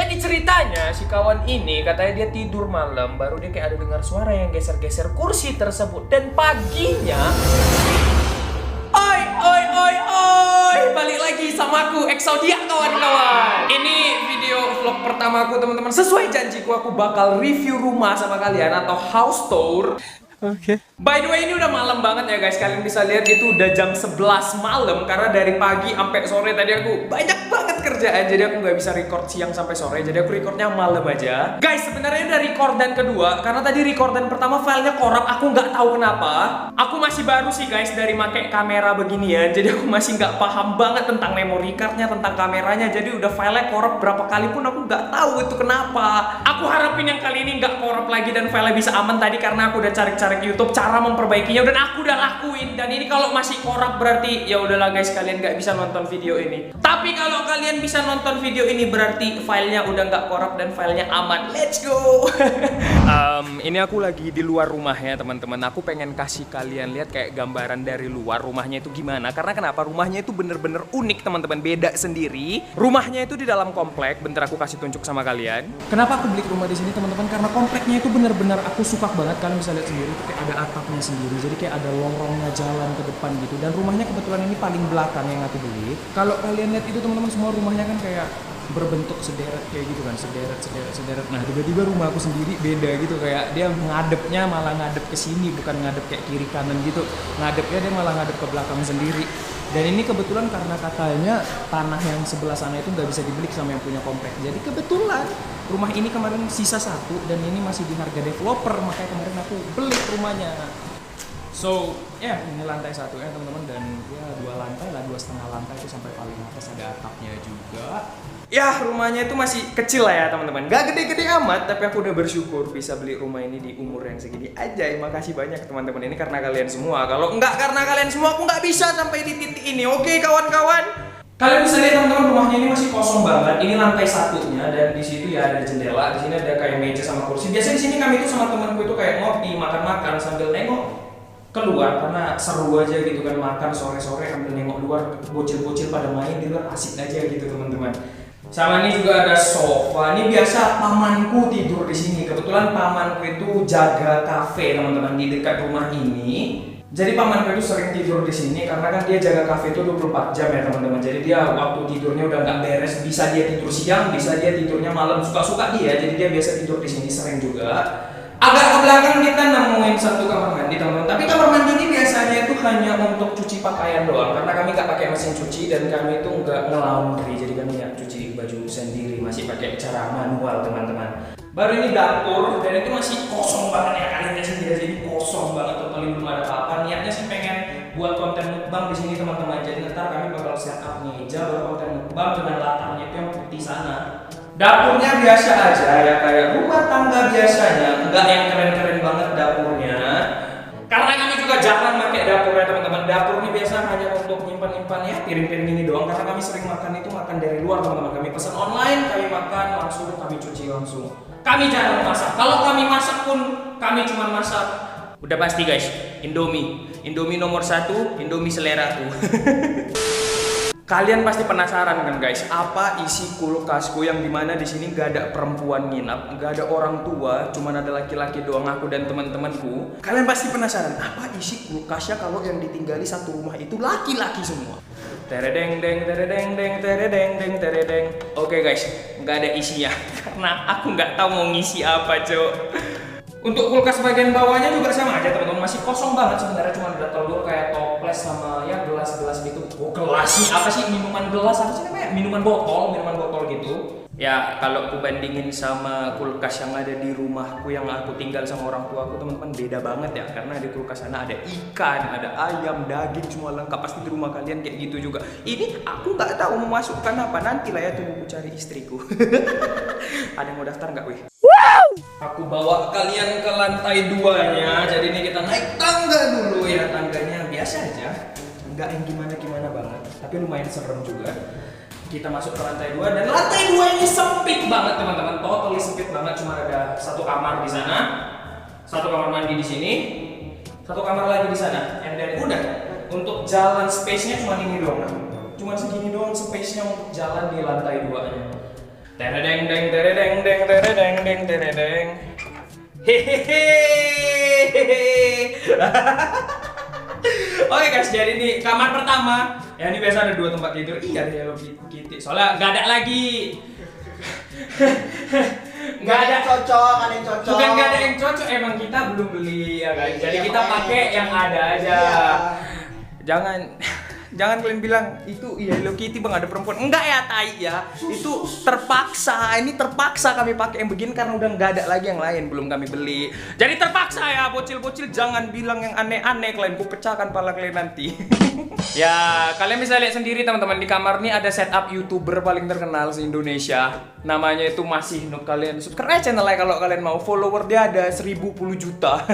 Jadi ceritanya si kawan ini katanya dia tidur malam, baru dia kayak ada dengar suara yang geser-geser kursi tersebut. Dan paginya, oi, balik lagi sama aku Exodia kawan-kawan. Ini video vlog pertama aku teman-teman. Sesuai janjiku aku bakal review rumah sama kalian atau house tour. Oke. By the way, ini udah malam banget ya guys. Kalian bisa lihat itu udah jam 11 malam. Karena dari pagi sampai sore tadi aku banyak banget kerjaan. Jadi aku nggak bisa record siang sampai sore. Jadi aku recordnya malam aja. Guys, sebenarnya udah recordan kedua. Karena tadi recordan pertama filenya korup. Aku nggak tahu kenapa. Aku masih baru sih guys dari pakai kamera beginian. Jadi aku masih nggak paham banget tentang memory cardnya, tentang kameranya. Jadi udah filenya korup berapa kali pun aku nggak tahu itu kenapa. Aku harapin yang kali ini nggak korup lagi dan filenya bisa aman tadi. Karena aku udah cari YouTube cara memperbaikinya dan aku udah lakuin. Dan ini kalau masih korup berarti ya udahlah guys, kalian nggak bisa nonton video ini. Tapi kalau kalian bisa nonton video ini berarti filenya udah nggak korup dan filenya aman. Let's go. Ini aku lagi di luar rumah ya teman-teman. Aku pengen kasih kalian lihat kayak gambaran dari luar rumahnya itu gimana. Karena kenapa? Rumahnya itu bener-bener unik teman-teman, beda sendiri. Rumahnya itu di dalam komplek. Bentar aku kasih tunjuk sama kalian. Kenapa aku beli rumah di sini teman-teman? Karena kompleknya itu bener-bener aku suka banget. Kalian bisa lihat sendiri. Kayak ada atapnya sendiri, jadi kayak ada lorongnya jalan ke depan gitu. Dan rumahnya kebetulan ini paling belakang yang aku beli. Kalau kalian lihat itu teman-teman, semua rumahnya kan kayak berbentuk sederet kayak gitu kan, sederet. Nah tiba-tiba rumah aku sendiri beda gitu, kayak dia ngadepnya malah ngadep ke sini, bukan ngadep kayak kiri kanan gitu. Ngadepnya dia malah ngadep ke belakang sendiri. Dan ini kebetulan karena katanya tanah yang sebelah sana itu nggak bisa dibeli sama yang punya komplek. Jadi kebetulan rumah ini kemarin sisa satu dan ini masih di harga developer, makanya kemarin aku beli rumahnya. So, ya ini lantai satu ya teman-teman, dan ya 2 lantai lah, 2,5 lantai itu sampai paling atas ada atapnya juga. Ya rumahnya itu masih kecil lah ya teman-teman, gak gede-gede amat, tapi aku udah bersyukur bisa beli rumah ini di umur yang segini aja. Makasih banyak teman-teman, ini karena kalian semua. Kalau enggak karena kalian semua aku nggak bisa sampai di titik ini. Oke kawan-kawan. Kalian bisa lihat teman-teman, rumahnya ini masih kosong banget. Ini lantai satunya dan di situ ya ada jendela. Di sini ada kayak meja sama kursi. Biasanya di sini kami itu sama temanku itu kayak ngopi, makan-makan sambil nengok keluar karena seru aja gitu kan, makan sore-sore sambil nengok luar, bocil-bocil pada main di luar, asik aja gitu teman-teman. Sama ini juga ada sofa. Ini biasa pamanku tidur di sini. Kebetulan pamanku itu jaga kafe teman-teman di dekat rumah ini. Jadi pamanku itu sering tidur di sini karena kan dia jaga kafe itu 24 jam ya teman-teman. Jadi dia waktu tidurnya udah nggak beres, bisa dia tidur siang, bisa dia tidurnya malam, suka-suka dia. Jadi dia biasa tidur di sini sering juga. Agak ke belakang kita nemuin satu kamar mandi teman-teman. Tapi kamar mandi ini biasanya itu hanya untuk cuci pakaian doang karena kami nggak pakai mesin cuci dan kami itu nggak nge-laundry. Jadi kami nggak cuci baju sendiri, masih pakai cara manual teman-teman. Baru ini dapur dan itu masih kosong banget ya, kalian lihat sendiri aja ini kosong banget, totalnya belum ada apa-apa. Niatnya sih pengen buat konten mukbang di sini teman-teman. Jadi ntar kami bakal setup meja buat konten mukbang dengan latarnya itu yang putih sana. Dapurnya biasa aja ya, kayak rumah tangga biasanya, enggak yang keren-keren banget dapurnya. Karena kami juga jarang pakai dapurnya teman-teman. Dapur ini biasa hanya untuk nyimpan-nyimpan ya piring-piring ini doang. Karena kami sering makan itu makan dari luar teman-teman. Kami pesan online, kami makan langsung, kami cuci langsung. Kami jarang masak. Kalau kami masak pun kami cuma masak, udah pasti guys, Indomie nomor 1, Indomie selera tuh. Kalian pasti penasaran kan guys, apa isi kulkasku yang dimana di sini gak ada perempuan nginap, gak ada orang tua, cuman ada laki-laki doang, aku dan teman-temanku. Kalian pasti penasaran, apa isi kulkasnya kalau yang ditinggali satu rumah itu laki-laki semua. Teredeng deng teredeng deng teredeng deng teredeng. Oke guys, nggak ada isinya karena aku nggak tahu mau ngisi apa cok. Untuk kulkas bagian bawahnya juga sama aja teman-teman, masih kosong banget sebenarnya, cuma ada telur kayak toples sama ya gelas-gelas gitu. Oh gelas sih, apa sih minuman gelas, apa sih namanya? Minuman botol gitu. Ya kalau aku bandingin sama kulkas yang ada di rumahku yang aku tinggal sama orang tua aku teman-teman, beda banget ya. Karena di kulkas sana ada ikan, ada ayam, daging, semua lengkap. Pasti di rumah kalian kayak gitu juga. Ini aku nggak tahu mau masukkan apa, nantilah ya, tunggu cari istriku. Ada yang mau daftar nggak weh? Aku bawa kalian ke lantai 2-nya. Jadi ini kita naik tangga dulu ya. Tangganya biasa aja, nggak yang gimana-gimana banget, tapi lumayan serem juga. Kita masuk ke lantai 2 dan lantai 2 ini sempit banget teman-teman, totally sempit banget. Cuma ada satu kamar di sana, satu kamar mandi di sini, satu kamar lagi di sana. And then udah, untuk jalan space-nya cuma ini doang. Cuma segini doang space-nya untuk jalan di lantai 2-nya. Teredeng deng teredeng deng teredeng deng teredeng. Hehehe. Oke guys, jadi ini kamar pertama. Ya ini biasa ada 2 tempat tidur. Iya ada Hello Kitty. Soalnya nggak ada lagi. Nggak ada cocok, ada yang cocok. Bukan nggak ada yang cocok, emang kita belum beli ya kan. Jadi kita pakai yang ada aja. Jangan kalian bilang itu iya Hello Kitty bang, ada perempuan. Enggak ya, tai ya. Itu terpaksa. Ini terpaksa kami pakai yang begini karena udah nggak ada lagi yang lain, belum kami beli. Jadi terpaksa ya, bocil-bocil jangan bilang yang aneh-aneh, kalian ku pecahkan pala kalian nanti. Ya, kalian bisa lihat sendiri teman-teman, di kamar ini ada setup YouTuber paling terkenal se-Indonesia. Namanya itu Masih Noob. Kalian subscribe channelnya kalau kalian mau. Follower dia ada 1010 juta.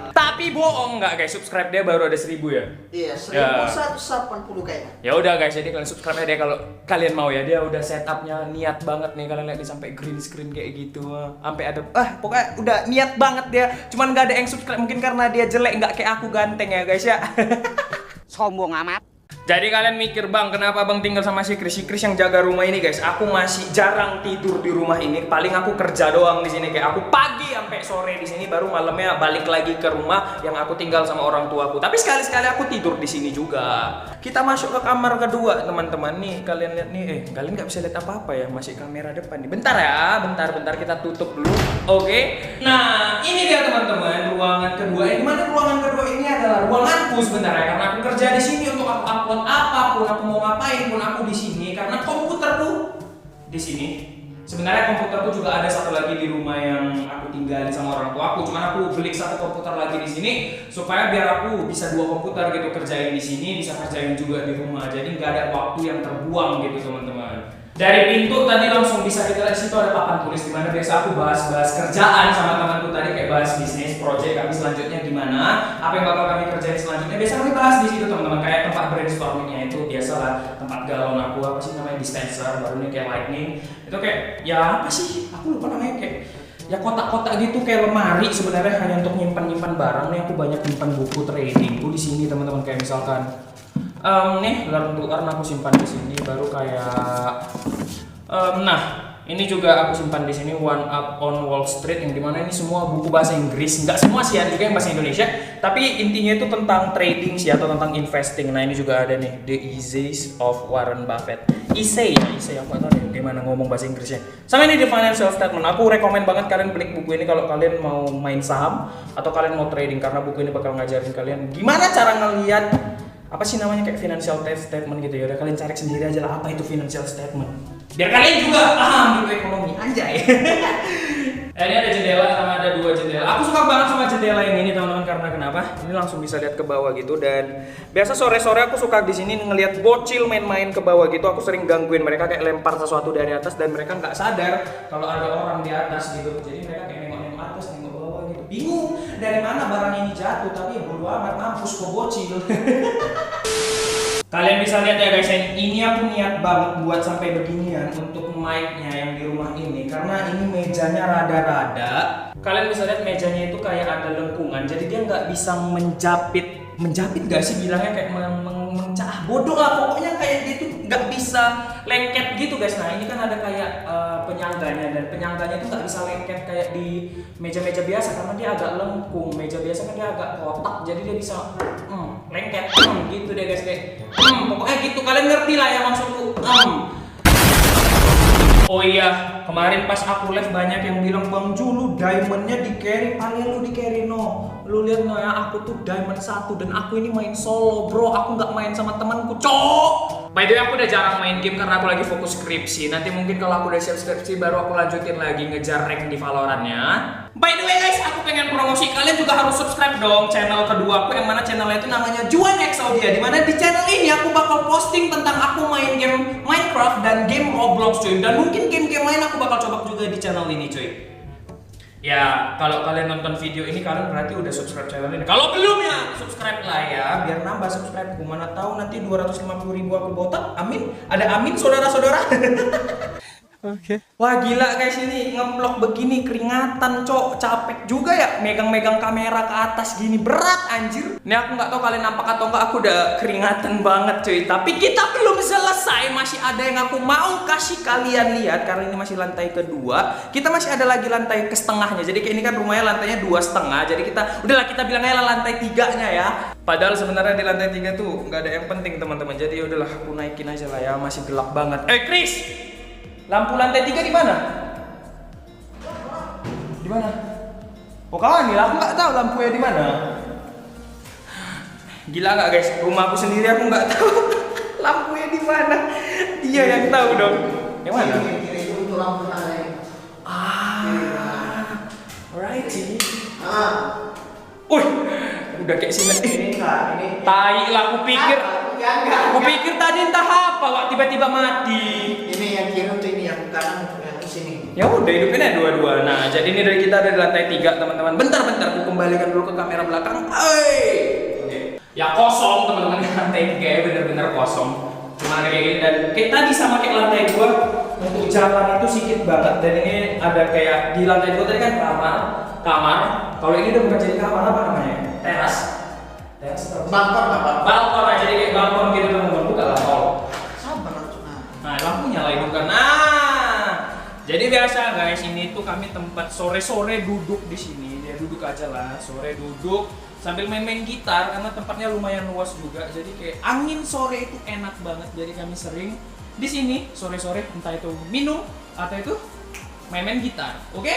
Tapi bohong nggak guys, subscribe dia baru ada 1000 ya? Iya, 1180 kayaknya. Ya udah guys, jadi kalian subscribe aja kalau kalian mau ya. Dia udah setupnya niat banget nih, kalian lihat nih sampai green screen kayak gitu. Sampai ada pokoknya udah niat banget dia. Cuman nggak ada yang subscribe mungkin karena dia jelek, nggak kayak aku ganteng ya guys ya. Sombong amat. Jadi kalian mikir, bang, kenapa bang tinggal sama si Chris? Si Chris yang jaga rumah ini guys. Aku masih jarang tidur di rumah ini. Paling aku kerja doang di sini. Kayak aku pagi sampai sore di sini, baru malamnya balik lagi ke rumah yang aku tinggal sama orang tuaku. Tapi sekali-sekali aku tidur di sini juga. Kita masuk ke kamar kedua teman-teman nih. Kalian lihat nih, kalian nggak bisa lihat apa-apa ya, masih kamera depan nih. Bentar ya, bentar kita tutup dulu. Oke. Nah ini dia teman-teman, ruangan kedua. Dimana ruangan kedua ini adalah ruanganku sebenarnya, karena aku kerja di sini untuk aku upload apapun, aku mau ngapain pun aku di sini karena komputerku di sini. Sebenarnya komputerku juga ada satu lagi di rumah yang aku tinggalin sama orang tua aku. Cuman aku beli satu komputer lagi di sini supaya biar aku bisa 2 komputer gitu, kerjain di sini bisa kerjain juga di rumah. Jadi nggak ada waktu yang terbuang gitu teman-teman. Dari pintu tadi langsung bisa kita lihat situ ada papan tulis di mana biasa aku bahas-bahas kerjaan sama temanku tadi, kayak bahas bisnis, project kami selanjutnya gimana, apa yang bakal kami kerjain selanjutnya. Biasa kami bahas di situ teman-teman, kayak tempat brainstormingnya itu biasalah, tempat galon aku apa sih namanya, dispenser, baru ini kayak lightning. Itu kayak ya apa sih? Aku lupa namanya, kayak ya kotak-kotak gitu kayak lemari sebenarnya hanya untuk nyimpan-nyimpan barang. Nih aku banyak nyimpan buku tradingku di sini teman-teman, kayak misalkan nih Learn to Earn aku simpan di sini, baru kayak nah ini juga aku simpan di sini One Up on Wall Street, yang dimana ini semua buku bahasa Inggris, nggak semua sih, ada juga yang bahasa Indonesia, tapi intinya itu tentang trading sih atau tentang investing. Nah ini juga ada nih The Essays of Warren Buffett. Essay aku nggak tahu deh gimana ngomong bahasa Inggrisnya. Sama ini The Financial Statement. Aku rekomen banget kalian beli buku ini kalau kalian mau main saham atau kalian mau trading, karena buku ini bakal ngajarin kalian gimana cara ngelihat apa sih namanya kayak financial statement gitu ya. Udah kalian cari sendiri aja lah apa itu financial statement, biar kalian juga paham gitu ekonomi, anjay. Ini ada jendela sama ada 2 jendela. Aku suka banget sama jendela yang ini teman-teman, karena kenapa? Ini langsung bisa lihat ke bawah gitu, dan biasa sore-sore aku suka di sini ngelihat bocil main-main ke bawah gitu. Aku sering gangguin mereka kayak lempar sesuatu dari atas dan mereka nggak sadar kalau ada orang di atas gitu. Jadi mereka kayak nengok-nengok atas, nengok bawah gitu. Bingung dari mana barang ini jatuh, tapi ya bodo amat, mampus kok bocil. Kalian bisa lihat ya guys, ini aku niat banget buat sampai beginian untuk mic-nya yang di rumah ini, karena ini mejanya rada-rada. Kalian bisa lihat mejanya itu kayak ada lengkungan, jadi dia nggak bisa menjapit gak sih bilangnya, kayak mencah bodoh lah pokoknya, kayak dia tuh nggak bisa lengket gitu guys. Nah ini kan ada kayak penyangganya, dan penyangganya itu nggak bisa lengket kayak di meja-meja biasa karena dia agak lengkung. Meja biasa kan dia agak kotak, jadi dia bisa lengket gitu deh guys, kayak pokoknya gitu, kalian ngerti lah ya maksudku. Oh iya, kemarin pas aku live banyak yang bilang, Bang Ju lu diamondnya di carry, paling lu di carry no. Lu lihat no ya, aku tuh diamond 1 dan aku ini main solo bro, aku nggak main sama temanku cok. By the way aku udah jarang main game karena aku lagi fokus skripsi. Nanti mungkin kalau aku udah siap skripsi baru aku lanjutin lagi ngejar rank di Valorant-nya. By the way guys, aku pengen promosi, kalian juga harus subscribe dong channel kedua aku, yang mana channelnya itu namanya Juan Exodia. Dimana di channel ini aku bakal posting tentang aku main game Minecraft dan game Roblox cuy, dan mungkin game-game lain aku bakal coba juga di channel ini cuy. Ya, kalau kalian nonton video ini kalian berarti udah subscribe channel ini. Kalau belum ya, subscribe lah ya, biar nambah subscribe-ku. Mana tahu nanti 250.000 aku botak. Amin. Ada amin saudara-saudara. Oke. Wah gila guys, ini nge-vlog begini keringatan cok, capek juga ya megang-megang kamera ke atas gini, berat anjir. Ini aku nggak tahu kalian nampak atau nggak, aku udah keringatan banget cuy. Tapi kita belum selesai, masih ada yang aku mau kasih kalian lihat karena ini masih lantai kedua. Kita masih ada lagi lantai ke setengahnya. Jadi kayak ini kan rumahnya lantainya 2,5. Jadi kita bilang aja lantai 3-nya ya. Padahal sebenarnya di lantai 3 tuh nggak ada yang penting teman-teman. Jadi udahlah aku naikin aja lah ya, masih gelap banget. Chris. Lampu lantai 3 di mana? Di mana? Oh kawan nih, aku nggak tahu lampunya di mana. Gila nggak guys? Rumahku sendiri aku nggak tahu lampunya di mana. Dia yang tahu dong. Yang mana? Kiri itu untuk lampu naik. Alrighty. Wih, Udah kayak sini. ini enggak, ini. Tai lah, aku pikir. Aku pikir tadi entah apa, Wak, tiba-tiba mati. Ini yang kiri untuk ini, yang kanan yang di sini. Ya udah hidupin aja dua-dua. Nah, jadi ini dari kita ada di lantai 3, teman-teman. Bentar, aku kembalikan dulu ke kamera belakang. Oke. Ya kosong, teman-teman. Lantai 3 ya bener-bener kosong. Cuma kayak gini dan kayak tadi sama kayak lantai 2 untuk jalan itu sedikit banget. Dan ini ada kayak di lantai 2 tadi kan kamar. Kalau ini udah bukan jadi kamar, apa namanya? Teras. Balkon apa? Balkon aja, jadi kayak balkon gitu teman-teman. Buka lah tol. Sabar harus. Nah, lampunya lah hidupkan. Nah, jadi biasa guys, ini tuh kami tempat sore-sore duduk di sini. Ya duduk aja lah, sore duduk sambil main-main gitar karena tempatnya lumayan luas juga. Jadi kayak angin sore itu enak banget. Jadi kami sering di sini sore-sore entah itu minum atau itu main-main gitar. Oke?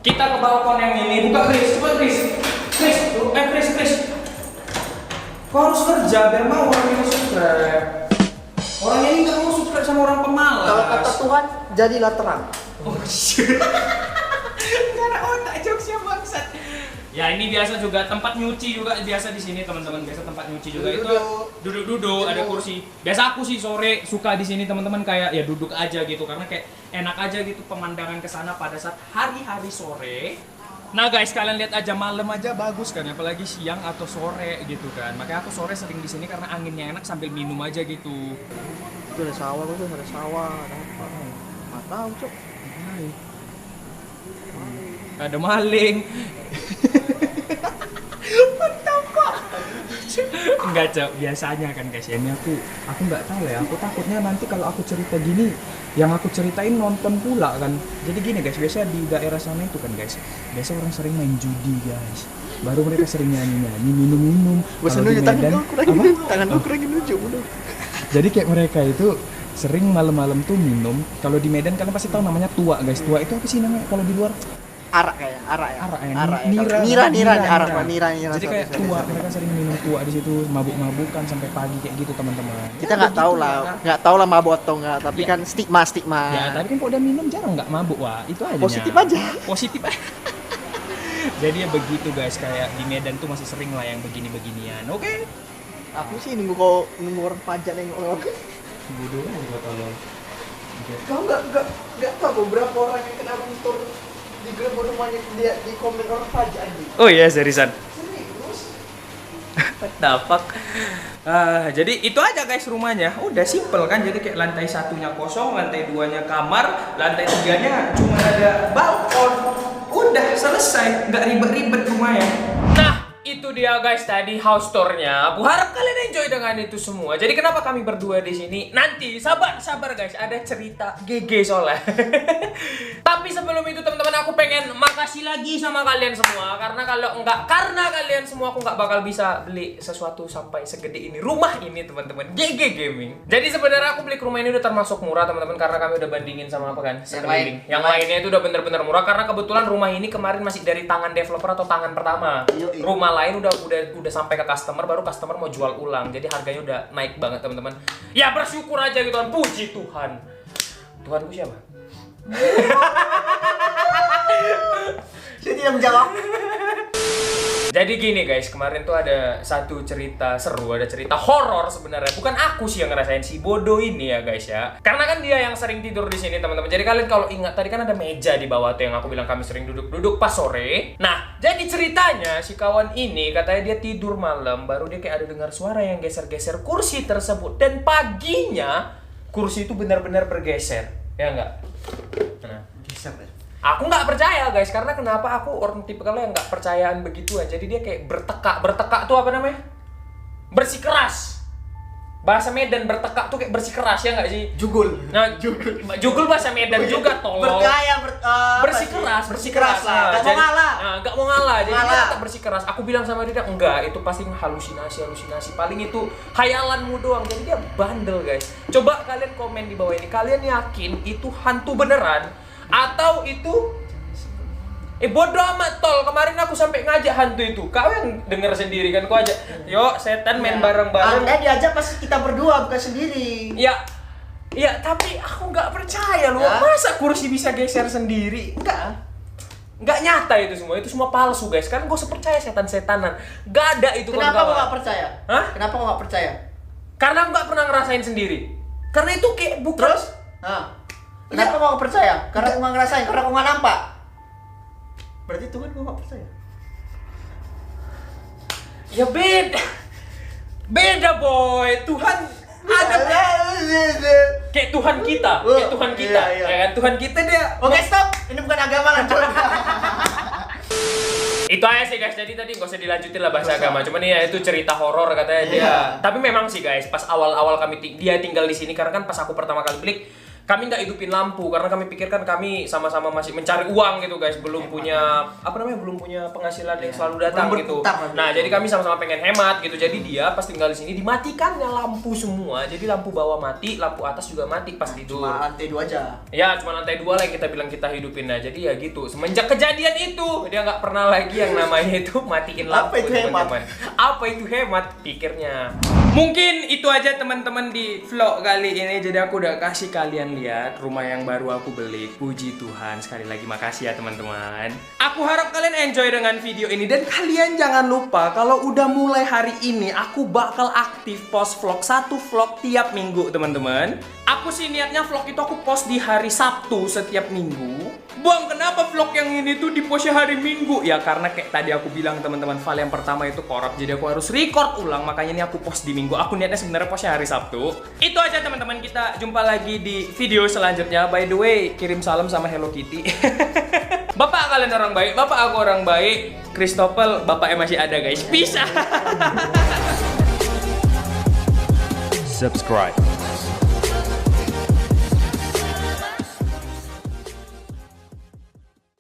Kita ke balkon yang ini. Buka Chris, coba Chris. Chris. Kau harus kerja biar mau orang ini subscribe. Orang ini nggak mau subscribe sama orang pemalas. Kalau kata Tuhan, jadilah terang. Oh shit. Cara otak jokesnya bangsat. Ya ini biasa juga tempat nyuci juga biasa di sini teman-teman. Biasa tempat nyuci juga itu duduk ada kursi. Biasa aku sih sore suka di sini teman-teman, kayak ya duduk aja gitu karena kayak enak aja gitu pemandangan ke sana pada saat hari-hari sore. Nah guys, kalian lihat aja malam aja bagus kan, apalagi siang atau sore gitu kan. Makanya aku sore sering di sini karena anginnya enak sambil minum aja gitu. Itu ada sawah, ada sawah, ada apa? Nggak tahu cok. Ada maling. Enggak cok, biasanya kan guys, ini aku nggak tahu ya, aku takutnya nanti kalau aku cerita gini yang aku ceritain nonton pula kan. Jadi gini guys, biasa di daerah sana itu kan guys, biasa orang sering main judi guys, baru mereka sering nyanyi-nyanyi, minum-minum. Kalau di Medan, Tanganku kurang lucu udah. jadi kayak mereka itu sering malam-malam tuh minum. Kalau di Medan kalian pasti tahu namanya tua guys. Tua itu apa sih namanya kalau di luar? Arak ya. Nira. Jadi kayak tua, mereka sering minum tua di situ, mabuk-mabukan sampai pagi kayak gitu teman-teman. Kita nggak tahu lah mabuk atau nggak, tapi kan stigma. Ya, tapi kan kalau udah minum jarang nggak mabuk, wah itu aja. Positif aja. Jadi ya begitu guys, kayak di Medan tuh masih sering lah yang begini-beginian. Oke. Aku sih nunggu orang pajak nengok orang. Bodoh aja gua tolong. Kau nggak tahu beberapa orang yang kena motor di gerbong rumahnya dia di komen orang pajak nih. Oh iya, seriusan. Serius? Dapak. Jadi itu aja guys rumahnya. Udah simple kan. Jadi kayak lantai 1-nya kosong, lantai 2-nya kamar, lantai 3-nya cuma ada balkon. Udah selesai, nggak ribet-ribet rumahnya. Nah, itu dia guys tadi house tour-nya. Aku harap kalian enjoy dengan itu semua. Jadi kenapa kami berdua di sini? Nanti sabar guys, ada cerita GG soalnya. Tapi sebelum itu teman-teman, aku pengen makasih lagi sama kalian semua karena kalian semua aku nggak bakal bisa beli sesuatu sampai segede ini. Rumah ini teman-teman, GG Gaming. Jadi sebenarnya aku beli rumah ini udah termasuk murah teman-teman karena kami udah bandingin sama apa kan? Yang lainnya itu udah bener-bener murah karena kebetulan rumah ini kemarin masih dari tangan developer atau tangan pertama. Rumah lain udah sampai ke customer, baru customer mau jual ulang, jadi harganya udah naik banget teman-teman. Ya bersyukur aja gitu kan, puji Tuhan. Tuhanku siapa? Saya tidak menjawab. Jadi gini guys, kemarin tuh ada satu cerita seru, ada cerita horor sebenarnya. Bukan aku sih yang ngerasain, si bodoh ini ya guys ya. Karena kan dia yang sering tidur di sini teman-teman. Jadi kalian kalau ingat tadi kan ada meja di bawah tuh yang aku bilang kami sering duduk-duduk pas sore. Nah, jadi ceritanya si kawan ini katanya dia tidur malam, baru dia kayak ada dengar suara yang geser-geser kursi tersebut, dan paginya kursi itu benar-benar bergeser. Ya enggak? Nah. Bisa kan? Aku nggak percaya guys, karena kenapa aku orang tipikalnya yang nggak percayaan begituan. Jadi dia kayak bertekak tuh apa namanya? Bersikeras. Bahasa Medan bertekak tuh kayak bersikeras ya nggak sih? Jugul. Nah, jugul bahasa Medan juga tolong. Bergaya bersikeras lah. Gak mau ngalah. Nah, nggak mau ngalah. Jadi Ngalah. dia tetap bersikeras. Aku bilang sama dia, enggak, itu pasti halusinasi. Paling itu khayalanmu doang. Jadi dia bandel guys. Coba kalian komen di bawah ini. Kalian yakin itu hantu beneran atau itu bodoh amat tol. Kemarin aku sampai ngajak hantu itu. Kau yang denger sendiri kan, kau ajak. Yuk setan main bareng-bareng. Anda diajak pasti kita berdua, bukan sendiri. Ya, tapi aku nggak percaya loh. Ya? Masa kursi bisa geser sendiri? Nggak nyata itu semua palsu guys. Kan gue percaya setan-setanan. Gak ada itu. Kenapa kawan-kawan. kau nggak percaya? Hah? Kenapa kau nggak percaya? Karena aku nggak pernah ngerasain sendiri. Karena itu kayak bukan. Terus? Kenapa kau nggak percaya? Karena kau nggak ngerasain, karena kau nggak nampak. Berarti Tuhan kau nggak percaya? Ya beda boy. Tuhan ada kayak Tuhan kita, Iya. ya kan? Tuhan kita dia. Oke, stop. Ini bukan agama, lanjut. Itu aja sih guys, jadi tadi gak usah dilanjutin lah bahasa agama. Cuman ya itu cerita horor katanya dia. Tapi memang sih guys, pas awal-awal dia tinggal di sini, karena kan pas aku pertama kali beli, kami nggak hidupin lampu karena kami pikirkan kami sama-sama masih mencari uang gitu guys, belum punya belum punya penghasilan yang selalu datang gitu. Nah, jadi kami sama-sama pengen hemat gitu. Jadi dia pas tinggal di sini dimatikannya lampu semua. Jadi lampu bawah mati, lampu atas juga mati pas tidur. Cuma lantai 2 aja. Ya, cuma lantai 2 lah yang kita bilang kita hidupin. Nah, jadi ya gitu. Semenjak kejadian itu, dia nggak pernah lagi yang namanya itu matiin lampu. Apa itu hemat? Apa itu hemat? Pikirnya. Mungkin itu aja teman-teman di vlog kali ini. Jadi aku udah kasih kalian lihat rumah yang baru aku beli. Puji Tuhan, sekali lagi makasih ya teman-teman. Aku harap kalian enjoy dengan video ini. Dan kalian jangan lupa kalau udah mulai hari ini aku bakal aktif post vlog, 1 vlog tiap minggu teman-teman. Aku sih niatnya vlog itu aku post di hari Sabtu setiap minggu. Bang, kenapa vlog yang ini tuh di postnya hari Minggu? Ya karena kayak tadi aku bilang teman-teman, file yang pertama itu korup, jadi aku harus record ulang. Makanya ini aku post di Minggu. Aku niatnya sebenarnya postnya hari Sabtu. Itu aja teman-teman, kita jumpa lagi di video selanjutnya. By the way, kirim salam sama Hello Kitty. Bapak kalian orang baik, bapak aku orang baik. Christopher, bapaknya masih ada guys. Peace. Subscribe.